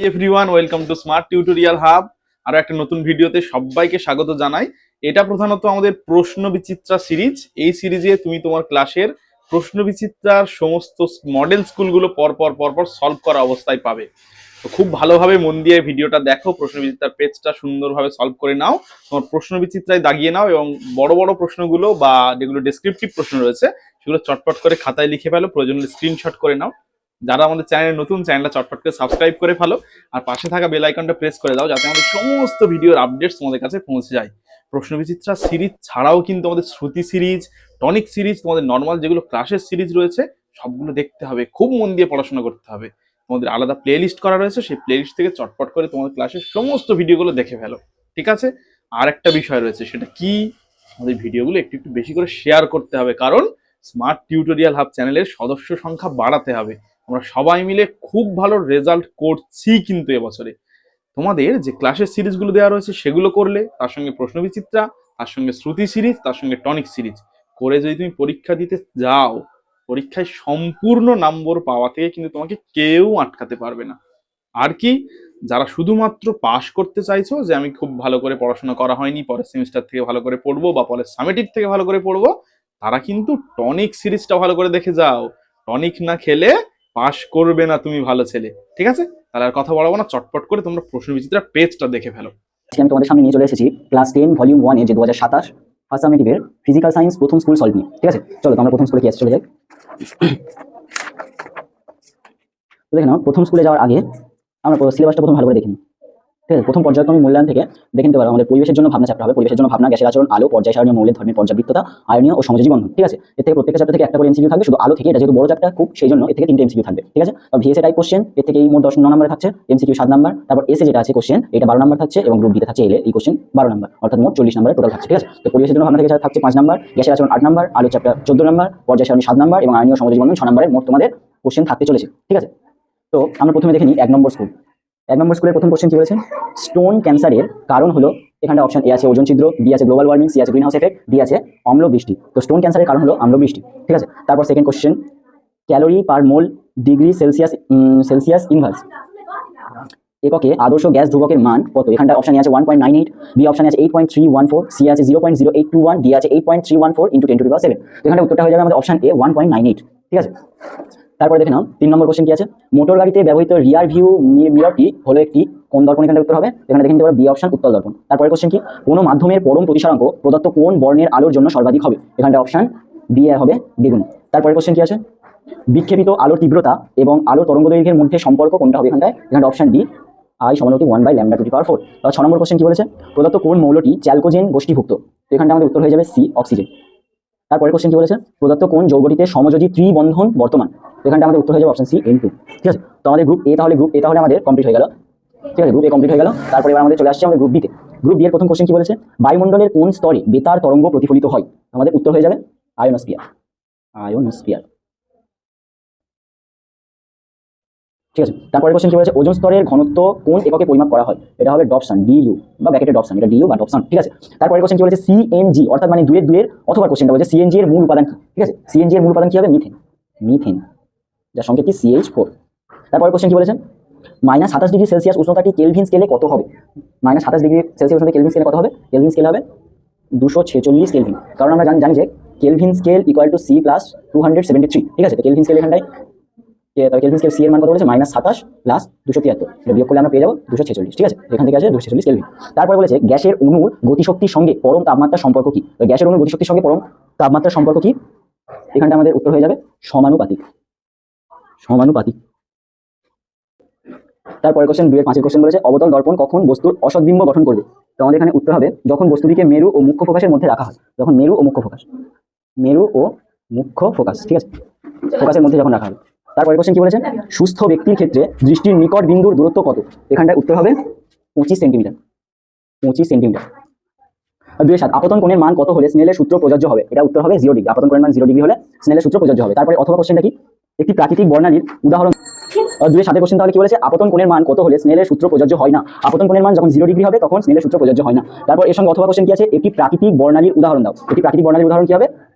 Everyone, welcome to smart tutorial hub. আরো একটা নতুন ভিডিওতে সবাইকে স্বাগত জানাই। এটা প্রধানত আমাদের প্রশ্ন বিচিত্রা সিরিজ। এই সিরিজে তুমি তোমার ক্লাসের প্রশ্ন বিচিত্রার সমস্ত মডেল স্কুলগুলো পরপর সলভ করা অবস্থায় পাবে। তো খুব ভালোভাবে মন দিয়ে ভিডিওটা দেখো, প্রশ্ন বিচিত্রার পেজটা সুন্দরভাবে সলভ করে নাও, তোমার প্রশ্ন বিচিত্রায় দাগিয়ে নাও এবং বড় বড় প্রশ্নগুলো বা যেগুলো ডেসক্রিপটিভ প্রশ্ন রয়েছে সেগুলো চটপট করে খাতায় লিখে ফেলো, প্রয়োজনে স্ক্রিনশট করে নাও। যারা আমাদের চ্যানেলে নতুন, চ্যানেলটা চটপট করে সাবস্ক্রাইব করে ফেলো আর পাশে থাকা বেল আইকনটা প্রেস করে দাও যাতে আমাদের সমস্ত ভিডিওর আপডেটস তোমাদের কাছে পৌঁছে যায়। প্রশ্ন বিচিত্রা সিরিজ ছাড়াও কিন্তু আমাদের শ্রুতি সিরিজ, টনিক সিরিজ, তোমাদের নর্মাল যেগুলো ক্লাসের সিরিজ রয়েছে সবগুলো দেখতে হবে, খুব মন দিয়ে পড়াশোনা করতে হবে। তোমাদের আলাদা প্লে লিস্ট করা রয়েছে, সেই প্লে লিস্ট থেকে চটপট করে তোমাদের ক্লাসের সমস্ত ভিডিওগুলো দেখে ফেলো, ঠিক আছে? আর একটা বিষয় রয়েছে, সেটা কি, আমাদের ভিডিওগুলো একটু একটু বেশি করে শেয়ার করতে হবে, কারণ স্মার্ট টিউটোরিয়াল হাব চ্যানেলের সদস্য সংখ্যা বাড়াতে হবে। আমরা সবাই মিলে খুব ভালো রেজাল্ট করছি কিন্তু এবছরে। তোমাদের যে ক্লাসের সিরিজগুলো দেওয়া রয়েছে সেগুলো করলে, তার সঙ্গে প্রশ্ন বিচিত্রা, তার সঙ্গে শ্রুতি সিরিজ, তার সঙ্গে টনিক সিরিজ করে যদি তুমি পরীক্ষা দিতে যাও, পরীক্ষায় সম্পূর্ণ নম্বর পাওয়া থেকে কিন্তু তোমাকে কেউ আটকাতে পারবে না। আর কি, যারা শুধুমাত্র পাশ করতে চাইছো, যে আমি খুব ভালো করে পড়াশোনা করা হয়নি, পরের সেমিস্টার থেকে ভালো করে পড়বো বা পরের সামেটিভ থেকে ভালো করে পড়বো, তারা কিন্তু টনিক সিরিজটা ভালো করে দেখে যাও। টনিক না খেলে পাশ করবে না তুমি ভালো ছেলে, ঠিক আছে? তাহলে আর কথা বলবো না, চটপট করে তোমরা প্রশ্ন বিচিত্রা পেজটা দেখে ফেলো। আমি তোমাদের সামনে নিয়ে চলে এসেছি ক্লাস 10 ভলিউম 1 এর যে 2027 ফার্স্ট সামেটিভের ফিজিক্যাল সায়েন্স প্রথম স্কুল সলভ নিয়ে। ঠিক আছে, চলো তো আমরা প্রথম স্কুলে কি আছে চলে যাই। তো দেখে নাও, প্রথম স্কুলে যাওয়ার আগে আমরা সিলেবাসটা প্রথম ভালো করে দেখে নিই। ঠিক আছে, প্রথম পর্যায়ক্রমিক মূল্যায়ন থেকে দেখে নিতে পারো আমাদের পরিবেশের জন্য ভাবনা চ্যাপ্টার হবে। পরিবেশের জন্য ভাবনা, গ্যাসের আচরণ, আলো, পর্যায় সারণীয় মৌলের ধর্মের পর্যাবৃত্ততা, আয়নীয় ও সমযোজী বন্ধন। ঠিক আছে, এর থেকে প্রত্যেকটা চ্যাপ্টার থেকে একটা করে এমসিকিউ থাকবে। শুধু আলো থেকে, এটা যেহেতু বড় চ্যাপ্টার খুব, সেই জন্য এর থেকে 3টে এমসিকিউ থাকবে। ঠিক আছে, তো ভিএসএ টাইপ কোশ্চেন এর থেকে এই মোট 9 নম্বরে থাকছে, এমসিকিউ 7 নম্বর। তারপর এসে যেটা আছে কোশ্চেন, এটা 12 নম্বর থাকছে এবং গ্রুপ বিতে থাকছে এলে এই কোশ্চেন 12 নম্বর, অর্থাৎ মোট 40 নম্বরের টোটাল থাকছে। ঠিক আছে, তো পরিবেশের জন্য ভাবনা থেকে থাকছে 5 নম্বর, গ্যাসের আচরণ 8 নম্বর, আলো চ্যাপ্টার 14 নম্বর, পর্যায় সারণী 7 নম্বর এবং আয়নীয় সমযোজী বন্ধন 6 নম্বরের মোট তোমাদের কোশ্চেন থাকতে চলেছে। ঠিক আছে, তো আমরা প্রথমে দেখে নিই 1 নম্বর স্কুল। 1 নম্বর স্কুলের প্রথম কোশ্চেন কি বলেছে? স্টোন ক্যান্সারের কারণ হলো, এখানটা অপশন এ আছে ওজোন ছিদ্র, বি আছে গ্লোবাল ওয়ার্মিং, সি আছে গ্রিন হাউস এফেক্ট, ডি আছে অম্ল বৃষ্টি। তো স্টোন ক্যান্সারের কারণ হলো অম্ল বৃষ্টি। ঠিক আছে, তারপর সেকেন্ড কোশ্চেন, ক্যালোরি পার মোল ডিগ্রি সেলসিয়াস ইনভার্স এককে আদর্শ গ্যাস ধ্রুবকের মান কত? এখানটা অপশন এ আছে 1.98, বি অপশন আছে 8.314, সি আছে 0.0821, ডি আছে 8.314 × 10⁻⁷। তো এখানটা উত্তরটা হয়ে যাবে আমাদের অপশন এ 1.98। ঠিক আছে, তারপরে দেখে নাও 3 নম্বর কোশ্চেন কি আছে? মোটর গাড়িতে ব্যবহৃত রিয়ার ভিউ মিররটি হলো একটি কোন দর্পণ? এখানে উত্তর হবে, এখানে দেখে নিতে পারো বি অপশন উত্তল দর্পণ। তারপরে কোশ্চেন কি? কোনো মাধ্যমের পরম প্রতিসারাঙ্ক প্রদত্ত কোন বর্ণের আলোর জন্য সর্বাধিক হবে? এখানটা অপশন বি হবে দ্বিগুণ। তারপরে কোশ্চেন কি আছে? বিক্ষেপিত আলোর তীব্রতা এবং আলোর তরঙ্গদৈর্ঘ্যের মধ্যে সম্পর্ক কোনটা হবে? এখানটা অপশন ডি I=1/λ²। 6 নম্বর কোশ্চেন কি বলেছে? প্রদত্ত কোন মৌলটি চ্যালকোজেন গোষ্ঠীভুক্ত? তো এখানটা আমাদের উত্তর হয়ে যাবে সি অক্সিজেন। তারপরে কোশ্চেন কি বলেছে? প্রদত্ত কোন যৌগটিতে সমযোজী ত্রিবন্ধন বর্তমান? এখানটা আমাদের উত্তর হয়ে যাবে অপশন সি N2। ঠিক আছে, তো আমাদের গ্রুপ এ তাহলে আমাদের কমপ্লিট হয়ে গেল। ঠিক আছে, গ্রুপ এ কমপ্লিট হয়ে গেল। তারপরে এবার আমাদের চলে আসছে আমাদের গ্রুপ বিতে। গ্রুপ বি এর প্রথম কোশ্চেন কি বলেছে? বায়ুমণ্ডলের কোন স্তরে বেতার তরঙ্গ প্রতিফলিত হয়? আমাদের উত্তর হয়ে যাবে আয়োনোস্ফিয়ার। ঠিক আছে, তারপরে কোশ্চেন কি বলেছে? ওজোন স্তরের ঘনত্ব কোন এককে পরিমাপ করা হয়? এটা হবে ডপসন, ডিইউ বা ব্র্যাকেটে ডপসন, এটা ডিইউ বা ডপসন। ঠিক আছে, তারপরে কোশ্চেন কি বলেছে? সিএনজি, অর্থাৎ মানে দুয়ের অথবা কোশ্চেনটা বলেছে সিএনজি এর মূল উপাদান কি? ঠিক আছে, সিএনজি এর মূল উপাদান কি হবে? মিথেন, যার সংকেত কি CH4। তারপরে কোশ্চেন কি বলেছে? -27°C উষ্ণতাটি কেলভিন স্কেলে কত হবে? -27°C উষ্ণতা কেলভিন স্কেলে কত হবে? কেলভিন স্কেল হবে 246 কেলভিন, কারণ আমরা জানি যে কেলভিন স্কেল = C + 273। ঠিক আছে, তো কেলভিন স্কেল এখানটায় কেলভিন স্কেল সি এর মান কত বলেছে? -27 + 273, এটা বিয়োগ করলে আমরা পেয়ে যাবো 246। ঠিক আছে, এখান থেকে আছে 246 কেলভিন। তারপরে বলেছে গ্যাসের অণুর গতিশক্তির সঙ্গে পরম তাপমাত্রার সম্পর্ক কি? তো গ্যাসের অণুর গতিশক্তির সঙ্গে পরম তাপমাত্রার সম্পর্ক কি? এখানটা আমাদের উত্তর হয়ে যাবে সমানুপাতিক। তারপরে কোশ্চেন 2 এর 5 এর কোশ্চেন বলেছে অবতল দর্পণ কখন বস্তুর অসদ্বিম্ব গঠন করবে? তো আমাদের এখানে উত্তর হবে যখন বস্তুটিকে মেরু ও মুখ্য ফোকাসের মধ্যে রাখা হয়। যখন মেরু ও মুখ্য ফোকাস, ঠিক আছে, ফোকাসের মধ্যে যখন রাখা হবে। তারপরে কোশ্চেন কি বলেছে? সুস্থ ব্যক্তির ক্ষেত্রে দৃষ্টির নিকট বিন্দুর দূরত্ব কত? এখানটায় উত্তর হবে 25 সেন্টিমিটার। 2-7 আপতন কোণের মান কত হলে স্নেলের সূত্র প্রযোজ্য হবে? এটা উত্তর হবে 0 ডিগ্রি। আপতন কোণের মান 0 ডিগ্রি হলে স্নেলের সূত্র প্রযোজ্য হবে। তারপরে অথবা কোশ্চেনটা কি? একটি প্রাকৃতিক বর্ণালীর উদাহরণ। 2-7 কোশ্চেন তাহলে কি বলেছে? আপতন কোণের মান কত হলে স্নেলের সূত্র প্রযোজ্য হয় না? আপতন কোণের মান যখন 0 ডিগ্রি হবে তখন স্নেলের সূত্র প্রযোজ্য হয় না। তারপর এর সঙ্গে অথবা কোশ্চেন কি আছে? একটি প্রাকৃতিক বর্ণালীর উদাহরণ দাও। একটি প্রাকৃতিক বর্ণালীর উদাহরণ কি হবে?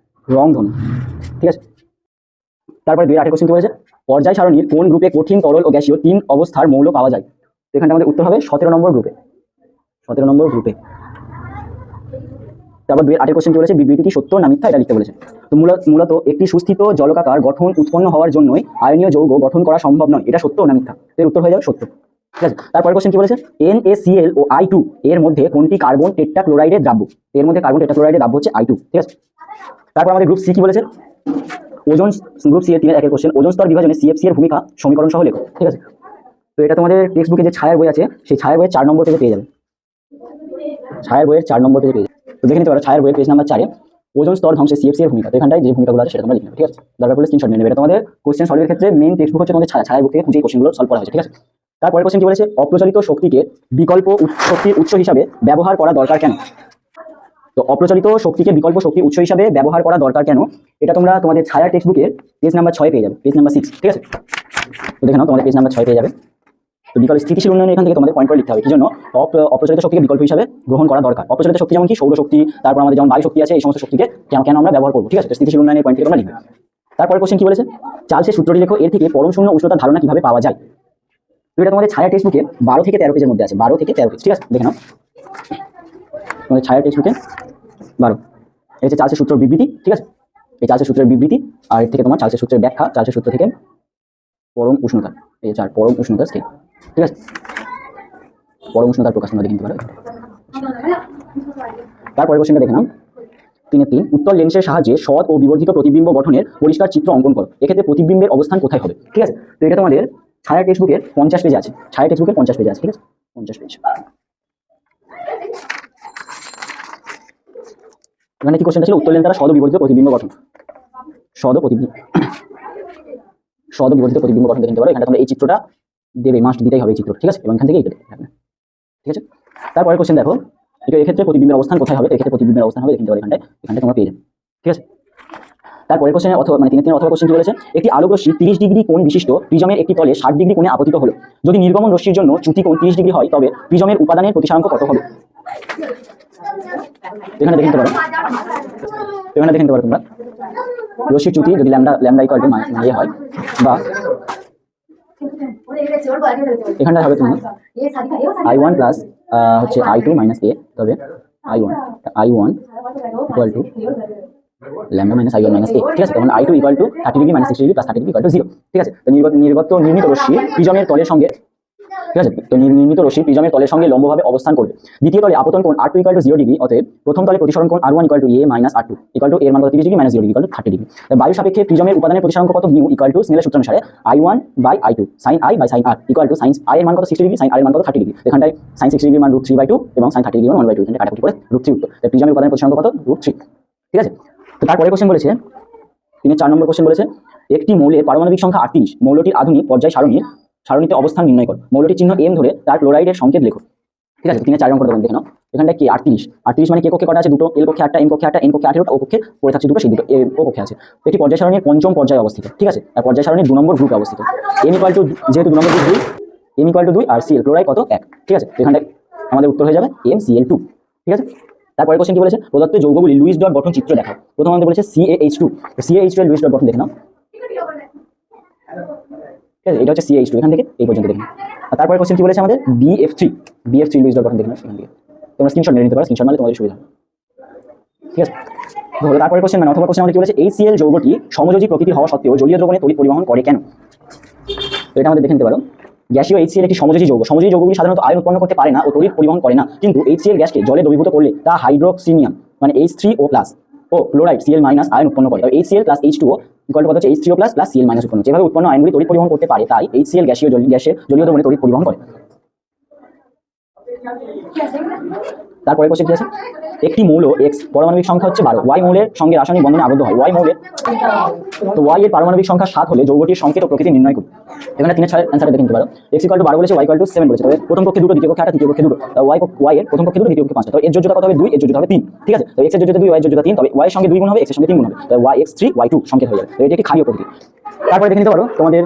রংধনু। ঠিক আছে, তারপরে 2-8 কোশ্চেন কি বলেছে? পর্যায় সারণীর কোন গ্রুপে কঠিন, তরল ও গ্যাসীয় 3 অবস্থার মৌল পাওয়া যায়? তো এখানটা আমাদের উত্তর হবে 17 নম্বর গ্রুপে, 17 নম্বর গ্রুপে। তারপর 2-8 কোশ্চেন কি বলেছে, বিবৃতি কি সত্য না মিথ্যা এটা লিখতে বলেছে। তো মূলত একটি সুস্থিত জলকাকার গঠন উৎপন্ন হওয়ার জন্যই আয়নীয় যৌগ গঠন করা সম্ভব নয়, এটা সত্য না মিথ্যা? এর উত্তর হয়ে যাবে সত্য। ঠিক আছে, তারপরে কোশ্চেন কি বলেছে, NaCl ও I2 এর মধ্যে কোনটি কার্বন টেট্রাক্লোরাইডের দ্রাব্য? এর মধ্যে কার্বন টেট্রাক্লোরাইডের দ্রাব্য হচ্ছে I2। ঠিক আছে, তারপর আমাদের গ্রুপ সি কি বলেছে, ওজোন, গ্রুপ সি এর 3-1 কোশ্চেন, ওজোন স্তর বিভাজনে CFC এর ভূমিকা সমীকরণ সহ লেখো। ঠিক আছে, তো এটা তোমাদের টেক্সট বুকে যে ছায়ার বই আছে সেই ছায়ার বইয়ের 4 নম্বর থেকে পেয়ে যাবে, ছায়ার বইয়ের 4 নম্বর থেকে পেয়ে যাবে। তো দেখে নিতে পারো ছায়ার বইয়ের পেজ নাম্বার 4-এ ওজোন স্তর ধ্বংসে CFC এর ভূমিকা। তো এখানটায় যে ভূমিকাগুলো আছে সেটা তোমরা লিখে নেবে। ঠিক আছে, দরকার পড়লে স্ক্রিনশট নিয়ে নেবে। এটা তোমাদের কোশ্চেন সলভের ক্ষেত্রে মেইন টেক্সট বুক হচ্ছে তোমাদের ছায়ার বুক থেকে খুঁজে কোশ্চেনগুলো সলভ করা হয়েছে। ঠিক আছে, তারপরে কোশ্চেন কি বলেছে, অপ্রচলিত শক্তিকে বিকল্প শক্তির উৎস হিসাবে ব্যবহার করা দরকার কেন? তো অপ্রচলিত শক্তিকে বিকল্প শক্তির উৎস হিসাবে ব্যবহার করা দরকার কেন, এটা তোমরা তোমাদের ছায়ার টেক্সট বুকের পেজ নাম্বার 6 পেয়ে যাবে, পেজ নাম্বার 6। ঠিক আছে, তো দেখে নাও তোমাদের পেজ নাম্বার 6 পেয়ে যাবে। তো বিকল্প স্থিতিশীল উন্নয়নে এখান থেকে তোমাদের পয়েন্ট করে লিখতে হবে কি জন্য অপ্রচলিত শক্তিকে বিকল্প হিসাবে গ্রহণ করা দরকার। অপ্রচলিত শক্তি যেমন কি সৌরশক্তি, তারপর আমাদের যেমন বায়ু শক্তি আছে, এই সমস্ত শক্তিকে কেন আমরা ব্যবহার করবো। ঠিক আছে, স্থিতিশীল উন্নয়নের পয়েন্ট থেকে তোমরা লিখবে। তারপরে কোশ্চেন কি বলেছে, চার্লসের সূত্রটি লেখো, এর থেকে পরম শূন্য উষ্ণতার ধারণা কিভাবে পাওয়া যায়। তো এটা তোমাদের ছায়া টেক্সট বুকে 12 থেকে 13 পেজের মধ্যে আছে, 12 থেকে 13 পেজ। ঠিক আছে, দেখে নাও তোমাদের ছায়া টেক্সট বুকে 12, এই হচ্ছে চার্লসের সূত্র বিবৃতি। ঠিক আছে, এই চার্লসের সূত্রের বিবৃতি, আর এর থেকে তোমার চার্লসের সূত্রের ব্যাখ্যা, চার্লসের সূত্র থেকে পরম উষ্ণতা, এই 4 পরম উষ্ণতার স্কেল। ঠিক আছে, পরম উষ্ণতার প্রকাশ তোমরা দেখে নিতে পারো। তারপরে কোশ্চেনটা দেখে নাও, 3-3, উত্তর লেন্সের সাহায্যে সৎ ও বিবর্ধিত প্রতিবিম্ব গঠনের পরিষ্কার চিত্র অঙ্কন করো, এক্ষেত্রে প্রতিবিম্বের অবস্থান কোথায় হবে। ঠিক আছে, তো এটা তোমাদের ছায়া টেক্সট বুকের 50 পেজে আছে, ছায়া টেক্সট বুকের 50 পেজে আছে। ঠিক আছে, 50 পেজ। এখানে কি কোশ্চেনটা ছিল, উত্তর লেন্স দ্বারা সৎ ও বিবর্ধিত প্রতিবিম্ব গঠন, সৎ ও বিবর্ধিত প্রতিবিম্ব গঠন দেখে নিতে পারো। এখানে তোমরা এই চিত্রটা দেবে, মাস্ট দিতেই হবে এই চিত্র। ঠিক আছে, এবং এখান থেকে এইটা দেখে। ঠিক আছে, তারপরে কোশ্চেন দেখো, এটা এক্ষেত্রে প্রতিবিম্বের অবস্থান কোথায় হবে, এক্ষেত্রে প্রতিবিম্বের অবস্থান হবে দেখতে পারো এখানটায় তোমরা পেয়ে যাবে। ঠিক আছে, তারপরে কোশ্চেনের অথবা 3-3 অথবা কোশ্চেন কি বলেছে, একটি আলোক রশ্মি 30 ডিগ্রি কোণ বিশিষ্ট প্রিজমের একটি তলে 60 ডিগ্রি কোণে আপতিত হলো, যদি নির্গমন রশ্মির জন্য চ্যুতি কোণ 30 ডিগ্রি হয় তবে প্রিজমের উপাদানের প্রতিসারাঙ্ক কত হবে। এখানে দেখে নিতে পারো, তোমরা রশ্মির চ্যুতি যদি ল্যামডা ইকুয়াল টু ইয়ে হয়, বা এখানটা হবে তুমি I1 প্লাস হচ্ছে I2 মাইনাস a, তবে I1 equal to lambda minus I1 minus a। ঠিক আছে, তখন I2 equal to 30 degree minus 60 degree plus 30 degree equal to 0। ঠিক আছে, তো নির্মিত রশ্মি প্রিজমের তলের সঙ্গে, ঠিক আছে, তো নির্মিত রশ্মি প্রিজমের তলের সঙ্গে লম্বভাবে অবস্থান করবে। দ্বিতীয় তলে আপতন কোণ R2 ইকুয়াল টু 0 ডিগ্রি, অতএব প্রথম তলে প্রতিসরণ কোণ R1 equal to a minus R2 equal to এর মান কত 30 degree minus 0 degree equal to 30 degree. বায়ু সাপেক্ষে প্রিজমের উপাদানের প্রতিসারাঙ্ক কত, মিউ ইকুয়াল টু স্নেলের সূত্র অনুসারে I1 by I2 sin I by sin R equal to sin I এর মান কত 60 ডিগ্রি, sin R এর মান কত 30 ডিগ্রি। এখানটায় sin 60 ডিগ্রি মান √3/2 এবং sin 30 ডিগ্রি মান 1/2, এখানে কাটাকুটি করে √3 উত্তর। তাই প্রিজমের উপাদানের প্রতিসারাঙ্ক কত, √3। ঠিক আছে, তো তারপরে কোশ্চেন বলেছে, 4 নম্বর কোশ্চেন বলেছে, একটি মৌলের পারমাণবিক সংখ্যা 38, মৌলটির আধুনিক পর্যায় সারণীতে অবস্থান নির্ণয় করো, মৌলটির চিহ্ন M ধরে তার ক্লোরাইডের সংকেত লেখো। ঠিক আছে, 3-4 নম্বর দেখে নাও, এখানটা কি 38 মানে কে কক্ষে কটা আছে, দুটো, L কক্ষে 8টা, M কক্ষে 8টা, N কক্ষে 18টা, O কক্ষে পড়ে থাকছে দুটো, সেই দুটো O কক্ষে আছে। এটি পর্যায় সারণীর পঞ্চম পর্যায়ে অবস্থিত। ঠিক আছে, আর পর্যায় সারণীর 2 নম্বর গ্রুপে অবস্থিত। M ইকুয়াল টু, যেহেতু 2 number group 2, M equal to 2 আর Cl ক্লোরাইড কত 1। ঠিক আছে, এখানটায় আমাদের উত্তর হয়ে যাবে MCl2। ঠিক আছে, তারপরে কোশ্চেন কি বলেছে, প্রদত্ত যৌগগুলি লুইস ডট গঠন চিত্র দেখাও। প্রথম আমাদের বলেছে CaH2, CaH2 এর লুইস ডট গঠন দেখে নাও। ঠিক আছে, এটা হচ্ছে CaH2, এখান থেকে এই পর্যন্ত দেখুন। আর তারপরে কোশ্চেন কি বলেছে আমাদের BF3 লুইস ডট গঠন দেখে নাও, এখান থেকে তোমরা স্ক্রিনশট নিয়ে নিতে পারো, স্ক্রিনশট নিলে তোমাদের সুবিধা হবে। ঠিক আছে, তারপরে কোশ্চেন অথবা কোশ্চেন আমাদের কি বলেছে, HCl যৌগটি সমযোজী প্রকৃতির হওয়া সত্ত্বেও জলীয় দ্রবণে তড়িৎ পরিবহন করে কেন। তো এটা আমাদের দেখে নিতে পারো, গ্যাসীয় HCl একটি সমযোজী যৌগ, সমযোজী যৌগগুলি সাধারণত আয়ন উৎপন্ন করতে পারে না ও তড়িৎ পরিবহন করে না, কিন্তু HCl গ্যাসকে জলে দ্রবীভূত করলে তা হাইড্রোক্সিনিয়াম মানে H3O প্লাস ও ক্লোরাইড Cl মাইনাস আয়ন উৎপন্ন করে। HCl plus H2O equal to কত হচ্ছে H3O plus plus Cl minus উৎপন্ন। যেভাবে উৎপন্ন আয়নগুলি তড়িৎ পরিবহন করতে পারে, তাই HCl গ্যাসের জলীয় দ্রবণে তড়িৎ পরিবহন করে। তারপরে কোশ্চেন কি আছে, একটি মৌল X পারমাণবিক সংখ্যা হচ্ছে 12, Y মৌলের সঙ্গে রাসায়নিক বন্ধনে আবদ্ধ হয়, Y মৌলের, তো Y এর পারমাণবিক সংখ্যা 7 হলে যৌগটির সংকেত ও প্রকৃতি নির্ণয় করুন। এখানে 3-6 অ্যানসারটা দেখে নিতে পারো। X ইকুয়াল টু 12 বলেছে, Y ইকুয়াল টু 7 বলেছে, তবে প্রথম কক্ষে 2টো, দ্বিতীয় কক্ষে 8টা, তৃতীয় কক্ষে 2টো। Y এর প্রথম কক্ষে 2টো, দ্বিতীয় কক্ষে 5টা, তবে এর যোজ্যতা কত হবে 2, এর যোজ্যতা হবে 3। ঠিক আছে, তো X এর যোজ্যতা 2, Y এর যোজ্যতা 3, তবে Y এর সঙ্গে 2 গুণ হবে, X এর সঙ্গে 3 গুণ হবে, তাই YX3 Y2 সংকেত হয়ে যাবে। তো এটি একটি ক্ষারীয় প্রকৃতি। তারপরে দেখে নিতে পারো তোমাদের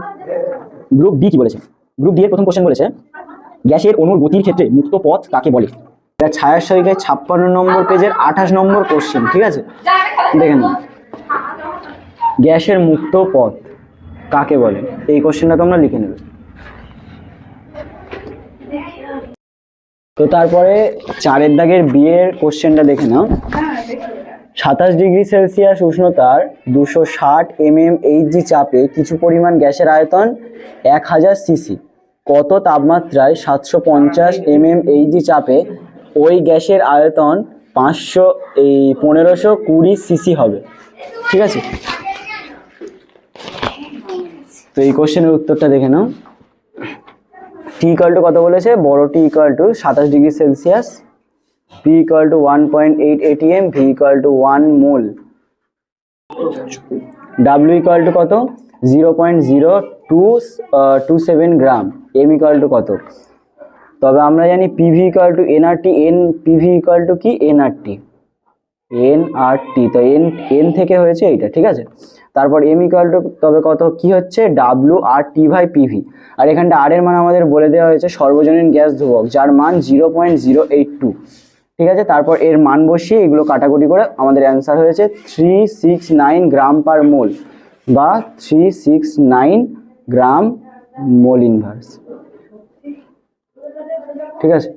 গ্রুপ ডি কি বলেছে। গ্রুপ ডি এর প্রথম কোশ্চেন বলেছে, গ্যাসের অণুর গতির ক্ষেত্রে মুক্ত পথ কাকে বলে। এটা ছায়ার সঙ্গে 56 নম্বর পেজের 28 নম্বর কোশ্চেন। ঠিক আছে, দেখেন গ্যাসের মুক্ত পথ কাকে বলে, এই কোশ্চেনটা তোমরা লিখে নেবে। তো তারপরে 4 দাগের বিয়ের কোশ্চেনটা দেখে নাও। 27°C উষ্ণতার 260 mmHg চাপে কিছু পরিমাণ গ্যাসের আয়তন 1000 সিসি। কত তাপমাত্রায় 750 mmHg চাপে ওই গ্যাসের আয়তন 1520 সিসি হবে? ঠিক আছে, তো এই কোশ্চেনের উত্তরটা দেখে নাও। টি ইকুয়াল টু কত বলেছে? বড় T equal to 27°C, P equal to 1.8 atm, V equal to 1 mole, W equal to কত? 0.0227 গ্রাম, M ইকুয়াল টু কত? তবে আমরা জানি PV equal to nRT, PV equal to কি? nRT, তো n থেকে হয়েছে এইটা, ঠিক আছে। তারপর M ইকুয়াল টু তবে কত কি হচ্ছে? WRT/PV। আর এখানটা R এর মান আমাদের বলে দেওয়া হয়েছে সর্বজনীন গ্যাস ধ্রুবক, যার মান 0.082, ঠিক আছে। তারপর এর মান বসিয়ে এগুলো কাটাকুটি করে আমাদের অ্যান্সার হয়েছে 369 গ্রাম পার মোল বা 369 গ্রাম মোল ইনভার্স, ঠিক আছে।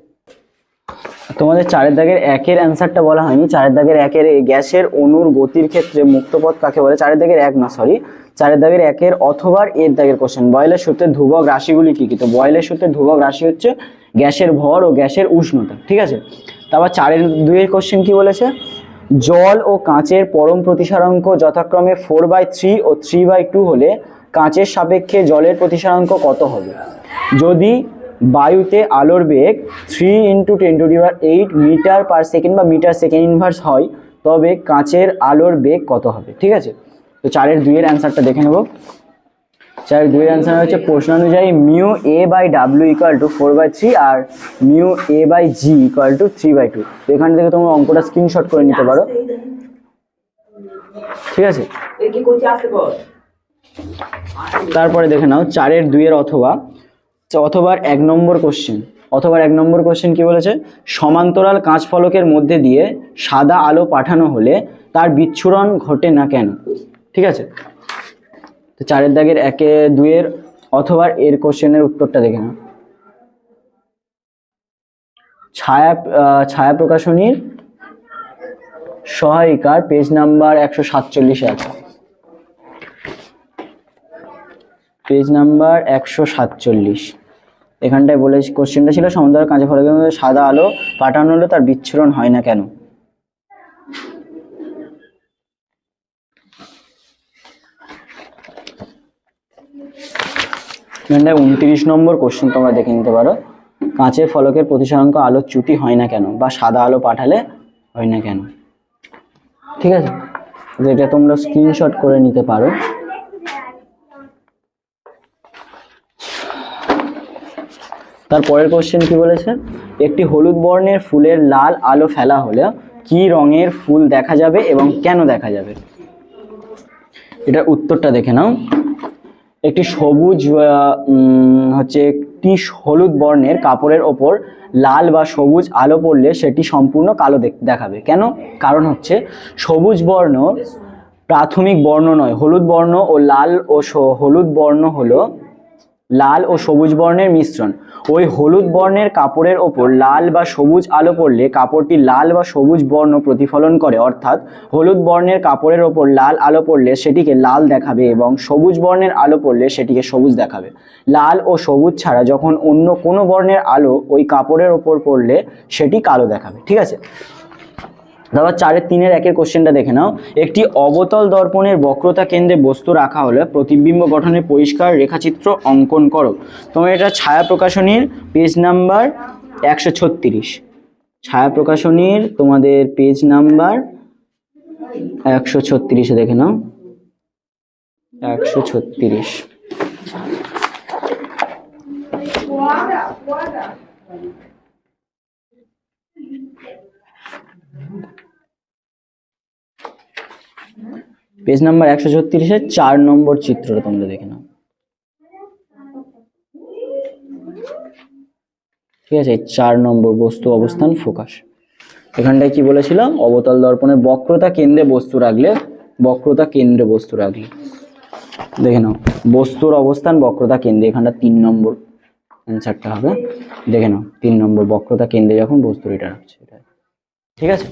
তোমাদের 4 দাগের 1 অ্যান্সারটা বলা হয়নি। 4 দাগের 1 গ্যাসের অণুর গতির ক্ষেত্রে মুক্তপথ কাকে বলে? 4 দাগের 1 না, সরি, 4 দাগের 1 অথবা এর দাগের কোশ্চেন। বয়েলের সূত্রের ধ্রুবক রাশিগুলি কি কি? তো বয়েলের সূত্রের ধ্রুবক রাশি হচ্ছে গ্যাসের ভর ও গ্যাসের উষ্ণতা, ঠিক আছে। তারপর 4-2 কোশ্চেন কি বলেছে? জল ও কাঁচের পরম প্রতিসারাঙ্ক যথাক্রমে 4/3 ও 3/2 হলে কাঁচের সাপেক্ষে জলের প্রতিসারাঙ্ক কত হবে? যদি বায়ুতে আলোর বেগ 3 × 10⁸ মিটার পার সেকেন্ড বা মিটার সেকেন্ড ইনভার্স হয়, তবে কাঁচের আলোর বেগ কত হবে? ঠিক আছে, তো 4-2 অ্যান্সারটা দেখে নেব। 4-2 অ্যান্সার হচ্ছে প্রশ্নানুযায়ী μA/W ইকুয়াল টু 4/3 আর μA/G ইকুয়াল টু 3/2। তো এখান থেকে তোমরা অঙ্কটা স্ক্রিনশট করে নিতে পারো, ঠিক আছে। তারপরে দেখে নাও 4-2 অথবা 1 নম্বর কোশ্চেন কি বলেছে? সমান্তরাল কাঁচ ফলকের মধ্যে দিয়ে সাদা আলো পাঠানো হলে তার বিচ্ছুরণ ঘটে না কেন? ঠিক আছে, তো 4 দাগের 1-2 অথবা এর কোশ্চেনের উত্তরটা দেখে নাও। ছায়া প্রকাশনীর সহায়িকার পেজ নাম্বার 147 আছে, পেজ নাম্বার 147। এখানটায় বলে কোশ্চেনটা ছিল সমান্তরাল কাঁচের ফলকের মধ্যে সাদা আলো পাঠানো হলে তার বিচ্ছুরণ হয় না কেন? এখানটায় 29 নম্বর কোশ্চেন তোমরা দেখে নিতে পারো। কাঁচের ফলকের প্রতিসারাঙ্ক আলোর চ্যুতি হয় না কেন বা সাদা আলো পাঠালে হয় না কেন? ঠিক আছে, যেটা তোমরা স্ক্রিনশট করে নিতে পারো। তারপরের কোশ্চেন কি বলেছে? একটি হলুদ বর্ণের ফুলের লাল আলো ফেলা হলে কি রঙের ফুল দেখা যাবে এবং কেন দেখা যাবে? এটার উত্তরটা দেখে নাও। একটি হলুদ বর্ণের কাপড়ের ওপর লাল বা সবুজ আলো পড়লে সেটি সম্পূর্ণ কালো দেখাবে। কেন? কারণ হচ্ছে সবুজ বর্ণ প্রাথমিক বর্ণ নয়। হলুদ বর্ণ হলো লাল ও সবুজ বর্ণের মিশ্রণ। ওই হলুদ বর্ণের কাপড়ের ওপর লাল বা সবুজ আলো পড়লে কাপড়টি লাল বা সবুজ বর্ণ প্রতিফলন করে, অর্থাৎ হলুদ বর্ণের কাপড়ের ওপর লাল আলো পড়লে সেটিকে লাল দেখাবে এবং সবুজ বর্ণের আলো পড়লে সেটিকে সবুজ দেখাবে। লাল ও সবুজ ছাড়া যখন অন্য কোনো বর্ণের আলো ওই কাপড়ের ওপর পড়লে সেটি কালো দেখাবে। ঠিক আছে, তারপর 4-3 কোশ্চেনটা দেখে নাও। একটি অবতল দর্পণের বক্রতা কেন্দ্রে বস্তু রাখা হলে প্রতিবিম্ব গঠনের পরিষ্কার রেখাচিত্র অঙ্কন করো। তোমার এটা ছায়া প্রকাশনীর পেজ নাম্বার 136। ছায়া প্রকাশনীর তোমাদের পেজ নাম্বার 136 দেখে নাও, 136। পেজ নাম্বার 136-এর 4 নম্বর চিত্রটা তোমরা দেখে নাও। ঠিক আছে, 4 নম্বর বস্তু অবস্থান ফোকাস। এখানটায় কি বলেছিল? অবতল দর্পণের বক্রতা কেন্দ্রে বস্তু রাখলে দেখে নাও বস্তুর অবস্থান বক্রতা কেন্দ্রে। এখানটা 3 নম্বর অ্যান্সারটা হবে, দেখে নাও 3 নম্বর, বক্রতা কেন্দ্রে যখন বস্তু রিটার্ন হচ্ছে, ঠিক আছে।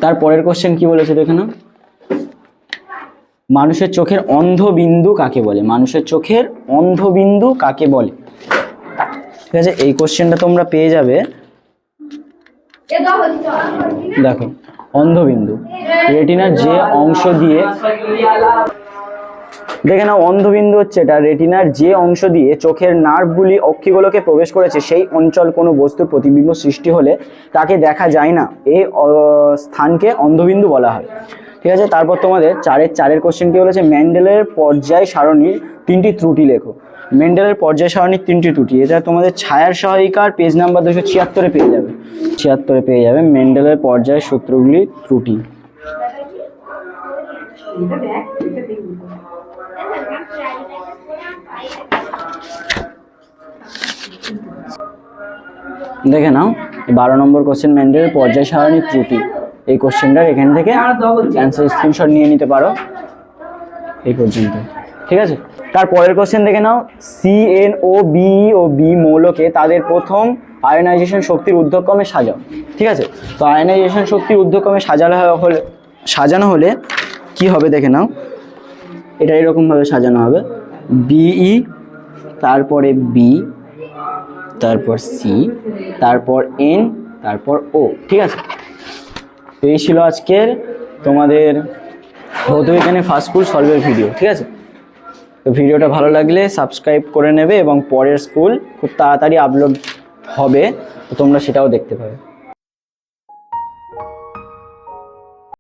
তারপরের কোশ্চেন কি বলেছে দেখে নাও, মানুষের চোখের অন্ধবিন্দু কাকে বলে? মানুষের চোখের অন্ধবিন্দু কাকে বলে? ঠিক আছে, এই কোশ্চেনটা তোমরা পেয়ে যাবে। দেখো, অন্ধবিন্দু রেটিনার যে অংশ দিয়ে, দেখে নাও অন্ধবিন্দু হচ্ছে এটা, রেটিনার যে অংশ দিয়ে চোখের নার্ভগুলি অক্ষিগোলকে প্রবেশ করেছে সেই অঞ্চল কোনো বস্তুর প্রতিবিম্ব সৃষ্টি হলে তাকে দেখা যায় না, এই স্থানকে অন্ধবিন্দু বলা হয়। ঠিক আছে, তারপর তোমাদের 4-এর কোশ্চেন কি বলেছে, মেন্ডেলের পর্যায় সারণীর 3টি ত্রুটি লেখো। মেন্ডেলের পর্যায় সারণীর 3টি ত্রুটি, এটা তোমাদের ছায়ার সহায়িকার পেজ নাম্বার 276 পেয়ে যাবে, 76 পেয়ে যাবে মেন্ডেলের পর্যায় সূত্রগুলি ত্রুটি। দেখে নাও 12 নম্বর কোশ্চেন, মেন্ডেলের পর্যায় সারণী ত্রুটি, এই কোশ্চেনটার এখান থেকে অ্যান্সার স্ক্রিনশট নিয়ে নিতে পারো এই পর্যন্ত। ঠিক আছে, তারপরের কোশ্চেন দেখে নাও, CnO, Be ও B মৌলকে তাদের প্রথম আয়নাইজেশন শক্তির ঊর্ধ্বক্রমে সাজাও। ঠিক আছে, তো আয়নাইজেশন শক্তির ঊর্ধ্বক্রমে সাজানো হলে কি হবে দেখে নাও, এটা এরকমভাবে সাজানো হবে, Be, তারপরে B, তারপর C, তারপর N, তারপর O। ঠিক আছে, তো এই ছিল আজকের তোমাদের ভৌতবিজ্ঞানের ফার্স্ট স্কুল সলভের ভিডিও। ঠিক আছে, তো ভিডিওটা ভালো লাগলে সাবস্ক্রাইব করে নেবে এবং পরের স্কুল খুব তাড়াতাড়ি আপলোড হবে, তো তোমরা সেটাও দেখতে পাবে।